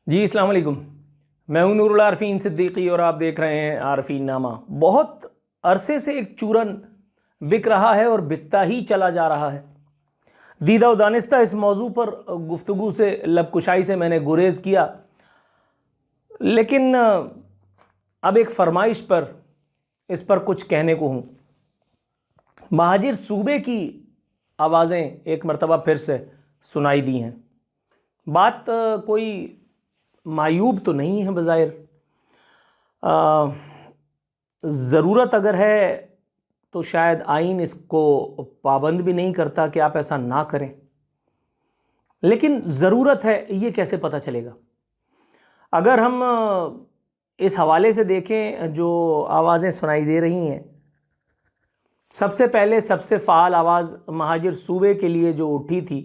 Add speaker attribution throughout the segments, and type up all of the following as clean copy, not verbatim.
Speaker 1: जी अस्सलाम वालेकुम। मैं हूं नूरुल आरफीन सिद्दीकी और आप देख रहे हैं आरफीन नामा। बहुत अरसे से एक चूरन बिक रहा है और बिकता ही चला जा रहा है। दीदा व दानिस्ता इस मौजू पर गुफ्तगू से लबकुशाई से मैंने गुरेज किया, लेकिन अब एक फरमाइश पर इस पर कुछ कहने को हूँ। महाजिर सूबे की आवाज़ें एक मरतबा फिर से सुनाई दी हैं। बात कोई मायूब तो नहीं है बज़ाहिर। ज़रूरत अगर है तो शायद आइन इसको पाबंद भी नहीं करता कि आप ऐसा ना करें, लेकिन ज़रूरत है ये कैसे पता चलेगा? अगर हम इस हवाले से देखें जो आवाज़ें सुनाई दे रही हैं, सबसे पहले सबसे फ़ाल आवाज़ महाजिर सूबे के लिए जो उठी थी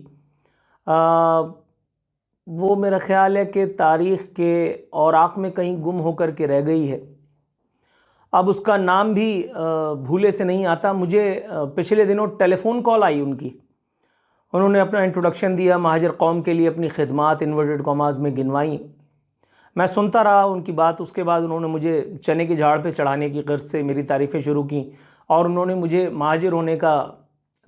Speaker 1: वो मेरा ख़्याल है कि तारीख़ के औराक़ में कहीं गुम होकर के रह गई है। अब उसका नाम भी भूले से नहीं आता। मुझे पिछले दिनों टेलीफ़ोन कॉल आई उनकी। उन्होंने अपना इंट्रोडक्शन दिया, महाजिर कौम के लिए अपनी खिदमात इन्वर्टेड कॉमास में गिनवाई। मैं सुनता रहा उनकी बात। उसके बाद उन्होंने मुझे चने की झाड़ पे चढ़ाने की गर्ज से मेरी तारीफ़ें शुरू की और उन्होंने मुझे महाजिर होने का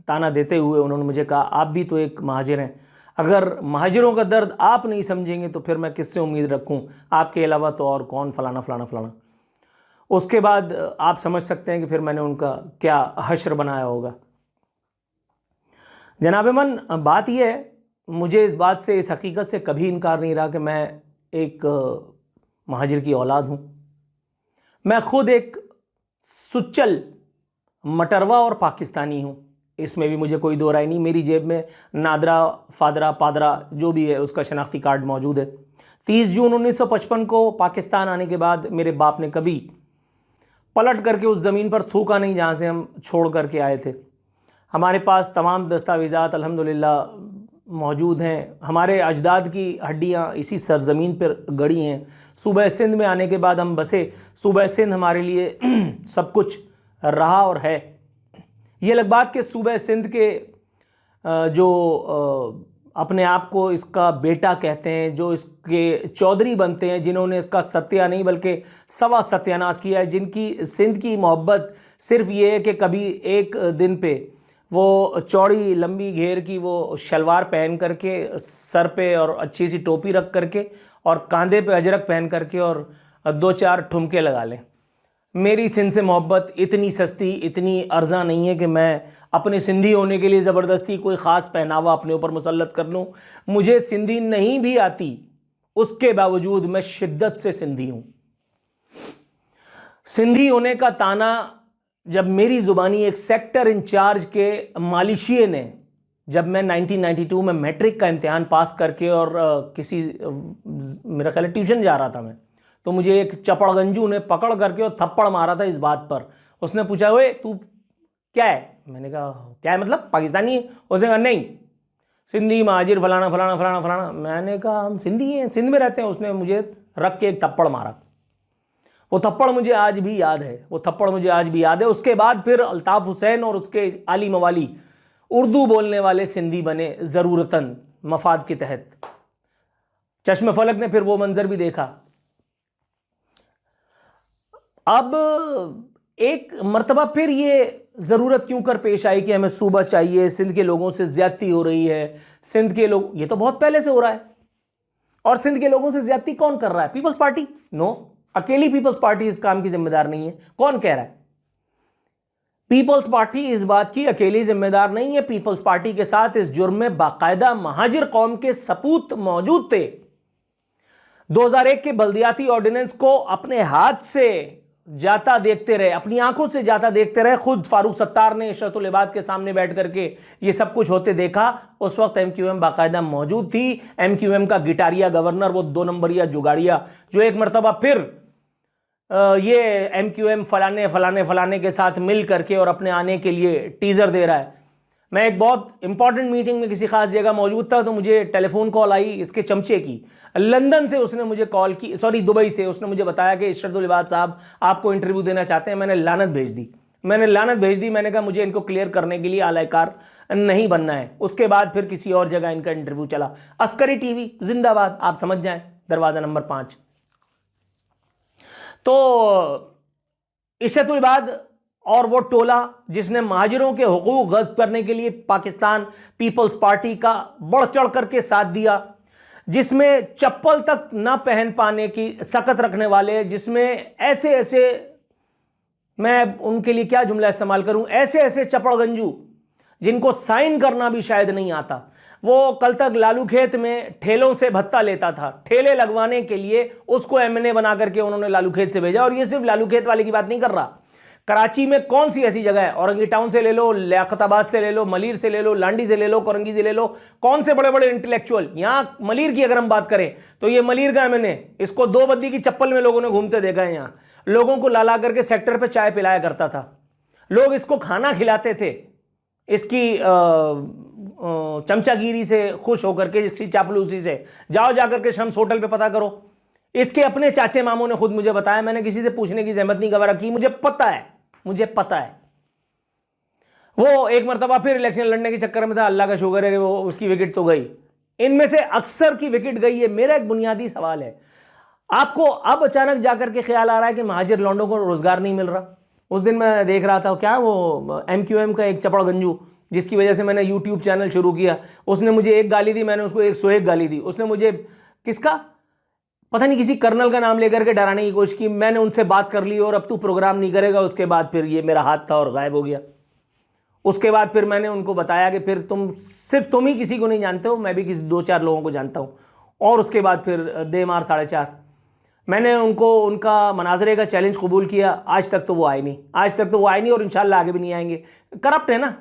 Speaker 1: ताना देते हुए उन्होंने मुझे कहा, आप भी तो एक महाजिर हैं। अगर महाजिरों का दर्द आप नहीं समझेंगे तो फिर मैं किससे उम्मीद रखूं? आपके अलावा तो और कौन, फलाना फलाना फलाना। उसके बाद आप समझ सकते हैं कि फिर मैंने उनका क्या हश्र बनाया होगा। जनाब मन, बात यह है, मुझे इस बात से, इस हकीकत से कभी इनकार नहीं रहा कि मैं एक महाजिर की औलाद हूँ। मैं ख़ुद एक सुच्चल मटरवा और पाकिस्तानी हूँ, इसमें भी मुझे कोई दो राय नहीं। मेरी जेब में नादरा, फादरा, पादरा जो भी है उसका शनाख्ती कार्ड मौजूद है। 30 जून 1955 को पाकिस्तान आने के बाद मेरे बाप ने कभी पलट करके उस ज़मीन पर थूका नहीं जहाँ से हम छोड़ करके आए थे। हमारे पास तमाम दस्तावेज़ात अल्हम्दुलिल्लाह मौजूद हैं। हमारे अजदाद की हड्डियाँ इसी सरज़मीन पर गड़ी हैं। सूबह सिंध में आने के बाद हम बसे। सूबह सिंध हमारे लिए सब कुछ रहा और है। ये अलग बात कि सूबह सिंध के जो अपने आप को इसका बेटा कहते हैं, जो इसके चौधरी बनते हैं, जिन्होंने इसका सत्या नहीं बल्कि सवा सत्यानाश किया है, जिनकी सिंध की मोहब्बत सिर्फ ये है कि कभी एक दिन पे वो चौड़ी लंबी घेर की वो शलवार पहन करके, सर पे और अच्छी सी टोपी रख करके और कंधे पे अजरक पहन करके और 2-4 ठुमके लगा लें। मेरी सिंध से मोहब्बत इतनी सस्ती, इतनी अर्जा नहीं है कि मैं अपने सिंधी होने के लिए ज़बरदस्ती कोई ख़ास पहनावा अपने ऊपर मुसल्लत कर लूँ। मुझे सिंधी नहीं भी आती, उसके बावजूद मैं शिद्दत से सिंधी हूँ। सिंधी होने का ताना जब मेरी ज़ुबानी एक सेक्टर इंचार्ज के मालिशिये ने, जब मैं 1992 में मैट्रिक का इम्तिहान पास करके और किसी मेरा ख्याल ट्यूशन जा रहा था मैं, तो मुझे एक चपड़गंजू ने पकड़ करके और थप्पड़ मारा था इस बात पर। उसने पूछा, ओए तू क्या है? मैंने कहा क्या है मतलब, पाकिस्तानी है? उसने कहा नहीं, सिंधी महाजिर फलाना फलाना फलाना फलाना। मैंने कहा हम सिंधी हैं, सिंध में रहते हैं। उसने मुझे रख के एक थप्पड़ मारा। वो थप्पड़ मुझे आज भी याद है, वो थप्पड़ मुझे आज भी याद है। उसके बाद फिर अल्ताफ़ हुसैन और उसके आली मवाली उर्दू बोलने वाले सिंधी बने ज़रूरतन, मफाद के तहत। चश्मे फलक ने फिर वो मंजर भी देखा। अब एक मर्तबा फिर ये ज़रूरत क्यों कर पेश आई कि हमें सूबा चाहिए, सिंध के लोगों से ज़्यादती हो रही है। सिंध के लोग, ये तो बहुत पहले से हो रहा है। और सिंध के लोगों से ज़्यादती कौन कर रहा है? पीपल्स पार्टी? नो, अकेली पीपल्स पार्टी इस काम की जिम्मेदार नहीं है। कौन कह रहा है? पीपल्स पार्टी इस बात की अकेली जिम्मेदार नहीं है। पीपल्स पार्टी के साथ इस जुर्म में बाकायदा महाजिर कौम के सपूत मौजूद थे। 2001 के बल्दियाती ऑर्डिनेंस को अपने हाथ से जाता देखते रहे, अपनी आंखों से जाता देखते रहे। खुद फारूक सत्तार ने इशरतुल इबाद के सामने बैठ करके ये सब कुछ होते देखा। उस वक्त एमक्यूएम बाकायदा मौजूद थी। एमक्यूएम का गिटारिया गवर्नर, वो 2 नंबरिया जुगाड़िया, जो एक मरतबा फिर ये एमक्यूएम फलाने फलाने फलाने के साथ मिल करके और अपने आने के लिए टीज़र दे रहा है। मैं एक बहुत इंपॉर्टेंट मीटिंग में किसी खास जगह मौजूद था, तो मुझे टेलीफोन कॉल आई इसके चमचे की। लंदन से उसने मुझे कॉल की, सॉरी दुबई से। उसने मुझे बताया कि इशरतुल इबाद साहब आपको इंटरव्यू देना चाहते हैं। मैंने लानत भेज दी। मैंने कहा मुझे इनको क्लियर करने के लिए आलाकार नहीं बनना है। उसके बाद फिर किसी और जगह इनका इंटरव्यू चला। अस्करी टीवी जिंदाबाद, आप समझ जाएं। दरवाज़ा नंबर 5। तो इशतुल इबाद और वो टोला जिसने महाजिरों के हुकूक गस्ब करने के लिए पाकिस्तान पीपल्स पार्टी का बढ़ चढ़ करके साथ दिया, जिसमें चप्पल तक ना पहन पाने की सकत रखने वाले, जिसमें ऐसे ऐसे, मैं उनके लिए क्या जुमला इस्तेमाल करूं, ऐसे ऐसे चपड़गंजू जिनको साइन करना भी शायद नहीं आता, वो कल तक लालू खेत में ठेलों से भत्ता लेता था, ठेले लगवाने के लिए उसको एमएनए बना करके उन्होंने लालू खेत से भेजा। और ये सिर्फ लालू खेत वाले की बात नहीं कर रहा, कराची में कौन सी ऐसी जगह है, औरंगी टाउन से ले लो, लियाकताबाद से ले लो, मलीर से ले लो, लांडी से ले लो, कोरंगी से ले लो, कौन से बड़े बड़े इंटेलेक्चुअल, यहां मलीर की अगर हम बात करें तो ये मलीर का एमएनए, इसको 2 बद्दी की चप्पल में लोगों ने घूमते देखा है, यहां लोगों को ला करके सेक्टर पे चाय पिलाया करता था, लोग इसको खाना खिलाते थे, इसकी चमचागिरी से खुश होकर के, इसकी चापलूसी से। जाओ जाकर के शम्स होटल पे पता करो, इसके अपने चाचे मामों ने खुद मुझे बताया, मैंने किसी से पूछने की जहमत नहीं गवारा की, मुझे पता है। वो एक मरतबा फिर इलेक्शन लड़ने के चक्कर में था, अल्लाह का शुक्र है कि वो उसकी विकेट तो गई, इनमें से अक्सर की विकेट गई है। मेरा एक बुनियादी सवाल है, आपको अब अचानक जाकर के ख्याल आ रहा है कि महाजिर लौंडों को रोजगार नहीं मिल रहा? उस दिन मैं देख रहा था, क्या वो MQM का एक चपड़गंजू जिसकी वजह से मैंने YouTube चैनल शुरू किया, उसने मुझे एक गाली दी, मैंने उसको 101 गाली दी। उसने मुझे किसका पता नहीं, किसी कर्नल का नाम लेकर के डराने की कोशिश की, मैंने उनसे बात कर ली और अब तू प्रोग्राम नहीं करेगा। उसके बाद फिर ये मेरा हाथ था और गायब हो गया। उसके बाद फिर मैंने उनको बताया कि फिर सिर्फ तुम ही किसी को नहीं जानते हो, मैं भी किसी 2-4 लोगों को जानता हूँ। और उसके बाद फिर दे मार 4.5 मैंने उनको उनका मनाजरे का चैलेंज कबूल किया। आज तक तो वो आए नहीं और इंशाल्लाह आगे भी नहीं आएंगे। करप्ट है ना,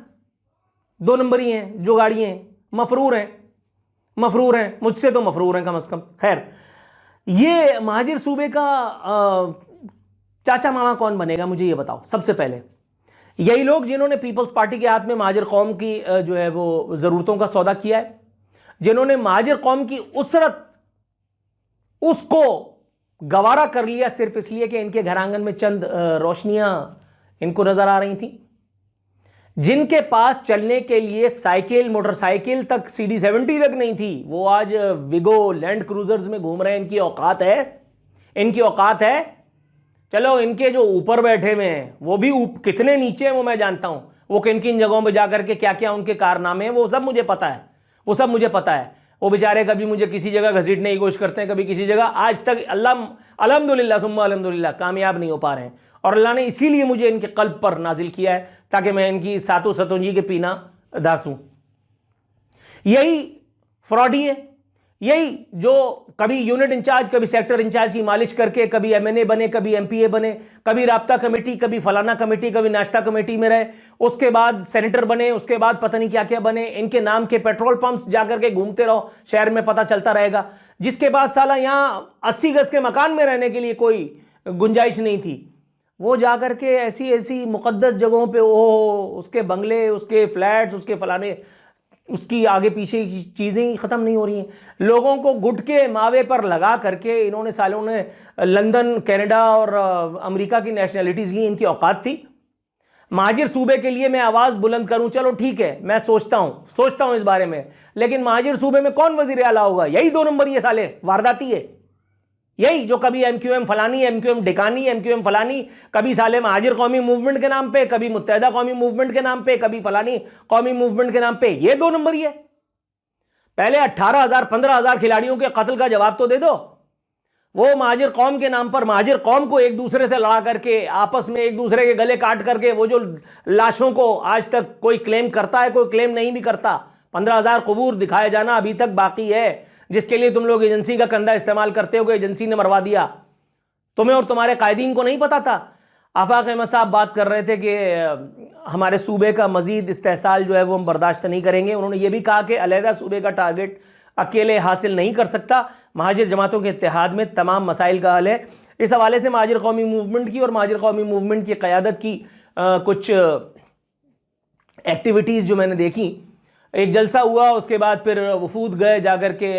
Speaker 1: 2 नंबरी हैं, जुगाड़ी हैं, मफरूर हैं, मुझसे तो मफरूर हैं कम से कम। खैर, ये महाजिर सूबे का चाचा मामा कौन बनेगा, मुझे ये बताओ। सबसे पहले यही लोग जिन्होंने पीपल्स पार्टी के हाथ में महाजिर कौम की जो है वो ज़रूरतों का सौदा किया है, जिन्होंने महाजिर कौम की उसरत उसको गवारा कर लिया सिर्फ इसलिए कि इनके घर आंगन में चंद रोशनियां इनको नजर आ रही थी, जिनके पास चलने के लिए साइकिल, मोटरसाइकिल तक, CD70 तक नहीं थी, वो आज विगो, लैंड क्रूजर्स में घूम रहे हैं। इनकी औकात है। चलो, इनके जो ऊपर बैठे हुए हैं वो भी कितने नीचे हैं वो मैं जानता हूं, वो किन किन जगहों पे जाकर के क्या क्या उनके कारनामे हैं वो सब मुझे पता है। वो बेचारे कभी मुझे किसी जगह घसीटने की कोशिश करते हैं, कभी किसी जगह। आज तक अल्हम्दुलिल्लाह सुम्मा अल्हम्दुलिल्लाह कामयाब नहीं हो पा रहे हैं, और अल्लाह ने इसीलिए मुझे इनके कल्ब पर नाजिल किया है ताकि मैं इनकी सातों सतोंजी के पीना दासूं। यही फ्रॉडी है, यही जो कभी यूनिट इंचार्ज, कभी सेक्टर इंचार्ज की मालिश करके कभी MNA बने, कभी MPA बने, कभी राब्ता कमेटी, कभी फलाना कमेटी, कभी नाश्ता कमेटी में रहे, उसके बाद सेनेटर बने, उसके बाद पता नहीं क्या क्या बने। इनके नाम के पेट्रोल पंप्स जाकर के घूमते रहो, शहर में पता चलता रहेगा। जिसके बाद साला यहाँ 80 गज के मकान में रहने के लिए कोई गुंजाइश नहीं थी, वो जाकर के ऐसी ऐसी मुकद्दस जगहों पे, उसके बंगले, उसके फ्लैट्स, उसके फलाने, उसकी आगे पीछे की चीज़ें ही ख़त्म नहीं हो रही हैं। लोगों को गुटके मावे पर लगा करके इन्होंने सालों ने लंदन, कनाडा और अमेरिका की नेशनलिटीज़ ली। इनकी औकात थी महाजिर सूबे के लिए मैं आवाज़ बुलंद करूं? चलो ठीक है, मैं सोचता हूं इस बारे में, लेकिन महाजिर सूबे में कौन वज़ीर आला होगा? यही 2 नंबर ये साले वारदाती है, यही जो कभी MQM फलानी, MQM डिकानी, MQM फलानी, कभी साले महाजिर कौमी मूवमेंट के नाम पे, कभी मुत्तहिदा कौमी मूवमेंट के नाम पे, कभी फलानी कौमी मूवमेंट के नाम पे। ये 2 नंबर ही है। पहले 18,000 15,000 खिलाड़ियों के कत्ल का जवाब तो दे दो। वो महाजिर कौम के नाम पर महाजिर कौम को एक दूसरे से लड़ा करके, आपस में एक दूसरे के गले काट करके, वो जो लाशों को आज तक कोई क्लेम करता है, कोई क्लेम नहीं भी करता। 15,000 कबूर दिखाए जाना अभी तक बाकी है, जिसके लिए तुम लोग एजेंसी का कंधा इस्तेमाल करते हो कि एजेंसी ने मरवा दिया। तुम्हें और तुम्हारे कायदीन को नहीं पता था। आफाक अहमद साहब बात कर रहे थे कि हमारे सूबे का मजीद इस्तेहसाल जो है वो हम बर्दाश्त नहीं करेंगे। उन्होंने ये भी कहा कि अलहदा सूबे का टारगेट अकेले हासिल नहीं कर सकता, महाजिर जमातों के इत्तेहाद में तमाम मसाइल का हल है। इस हवाले से महाजिर कौमी मूवमेंट की और महाजिर कौमी मूवमेंट की क़यादत की कुछ एक्टिविटीज़ जो मैंने देखी, एक जलसा हुआ, उसके बाद फिर वफूद गए, जाकर के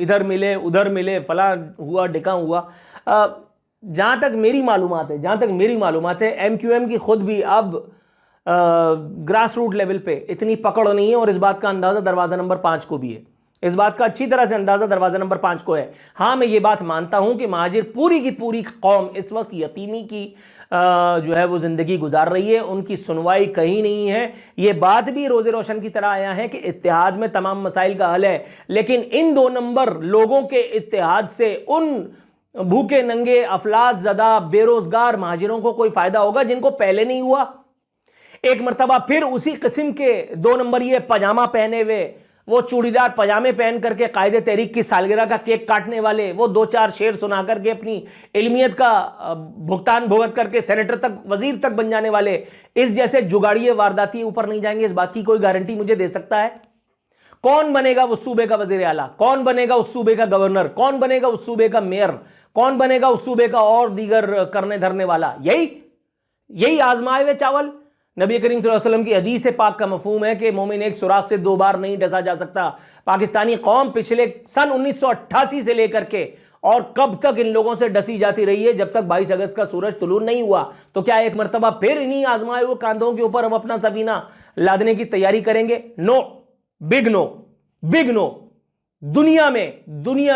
Speaker 1: इधर मिले, उधर मिले, फला हुआ, डिका हुआ। जहाँ तक मेरी मालूमात है MQM की खुद भी अब ग्रास रूट लेवल पे इतनी पकड़ नहीं है, और इस बात का अंदाज़ा दरवाज़ा नंबर 5 को भी है। इस बात का अच्छी तरह से अंदाजा दरवाजा नंबर 5 को है। हाँ, मैं ये बात मानता हूं कि महाजिर पूरी की पूरी कौम इस वक्त यतीमी की जो है वो जिंदगी गुजार रही है, उनकी सुनवाई कहीं नहीं है। ये बात भी रोजे रोशन की तरह आया है कि इत्तेहाद में तमाम मसाइल का हल है, लेकिन इन 2 नंबर लोगों के इत्तेहाद से उन भूखे नंगे अफलास ज़दा बेरोजगार महाजिरों को कोई फायदा होगा जिनको पहले नहीं हुआ। एक मरतबा फिर उसी किस्म के 2 नंबर ये पजामा पहने हुए, वो चूड़ीदार पजामे पहन करके कायदे तहरीक की सालगिरह का केक काटने वाले, वो 2-4 शेर सुना करके अपनी इल्मियत का भुगतान भुगत करके सेनेटर तक, वजीर तक बन जाने वाले इस जैसे जुगाड़िए वारदाती ऊपर नहीं जाएंगे, इस बात की कोई गारंटी मुझे दे सकता है? कौन बनेगा उस सूबे का वजीर आला, कौन बनेगा उस सूबे का गवर्नर, कौन बनेगा उस सूबे का मेयर, कौन बनेगा उस सूबे का और दीगर करने धरने वाला? यही आजमाए हुए चावल। नबी करीम सल्लल्लाहु अलैहि वसल्लम की हदीस पाक का मफहूम है कि मोमिन एक सुराख से 2 बार नहीं डसा जा सकता। पाकिस्तानी कौम पिछले सन 1988 से लेकर के और कब तक इन लोगों से डसी जाती रही है, जब तक 22 अगस्त का सूरज तुलू नहीं हुआ। तो क्या एक मरतबा फिर इन्हीं आजमाए हुए कांधों के ऊपर हम अपना सफीना लादने की तैयारी करेंगे? No, big no, big no. दुनिया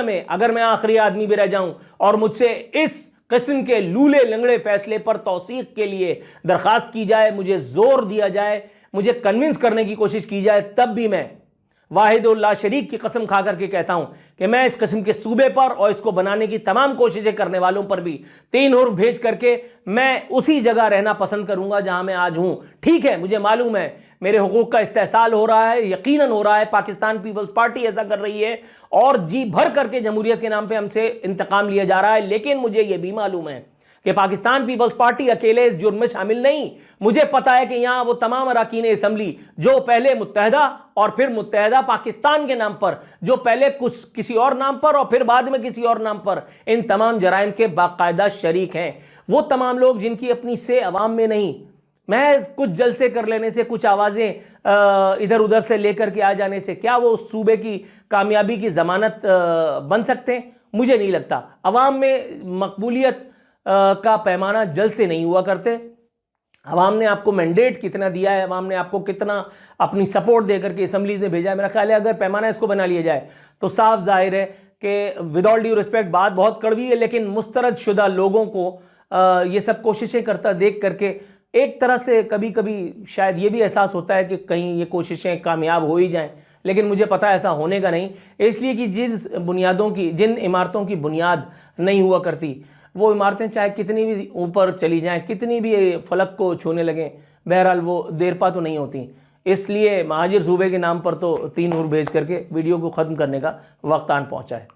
Speaker 1: में अगर मैं आखिरी आदमी भी रह जाऊं और मुझसे इस किस्म के लूले लंगड़े फैसले पर तौसीक के लिए दरखास्त की जाए, मुझे जोर दिया जाए, मुझे कन्विंस करने की कोशिश की जाए, तब भी मैं वाहिदुल्लाह शरीक की कसम खा करके कहता हूं कि मैं इस किस्म के सूबे पर और इसको बनाने की तमाम कोशिशें करने वालों पर भी 3 हुर्फ भेज करके मैं उसी जगह रहना पसंद करूंगा जहां मैं आज हूं। ठीक है, मुझे मालूम है मेरे हुकूक का इस्तेहसाल हो रहा है, यकीनन हो रहा है, पाकिस्तान पीपल्स पार्टी ऐसा कर रही है और जी भर करके जमहूरियत के नाम पर हमसे इंतकाम लिया जा रहा है। लेकिन मुझे यह भी मालूम है कि पाकिस्तान पीपल्स पार्टी अकेले इस जुर्म में शामिल नहीं। मुझे पता है कि यहां वो तमाम अरकान असम्बली जो पहले मुत्तहदा और फिर मुत्तहदा पाकिस्तान के नाम पर, जो पहले कुछ किसी और नाम पर और फिर बाद में किसी और नाम पर इन तमाम जराइम के बाकायदा शरीक हैं, वो तमाम लोग जिनकी अपनी से अवाम में नहीं, महज कुछ जलसे कर लेने से, कुछ आवाज़ें इधर उधर से लेकर के आ जाने से क्या वो उस सूबे की कामयाबी की ज़मानत बन सकते हैं? मुझे नहीं लगता। अवाम में मकबूलियत का पैमाना जल्द से नहीं हुआ करते। अवाम ने आपको मैंडेट कितना दिया है, अवाम ने आपको कितना अपनी सपोर्ट देकर के असम्बलीज में भेजा है, मेरा ख्याल है अगर पैमाना इसको बना लिया जाए तो साफ जाहिर है कि विदाउट ड्यू रिस्पेक्ट बात बहुत कड़वी है, लेकिन मुस्तरद शुदा लोगों को ये सब कोशिशें करता देख करके एक तरह से कभी कभी शायद ये भी एहसास होता है कि कहीं ये कोशिशें कामयाब हो ही जाएं, लेकिन मुझे पता है ऐसा होने का नहीं। इसलिए कि जिन इमारतों की बुनियाद नहीं हुआ करती, वो इमारतें चाहे कितनी भी ऊपर चली जाएं, कितनी भी फलक को छूने लगें, बहरहाल वो देरपा तो नहीं होती। इसलिए महाजिर सूबे के नाम पर तो 3 हुर्फ भेज करके वीडियो को ख़त्म करने का वक्त आन पहुंचा है।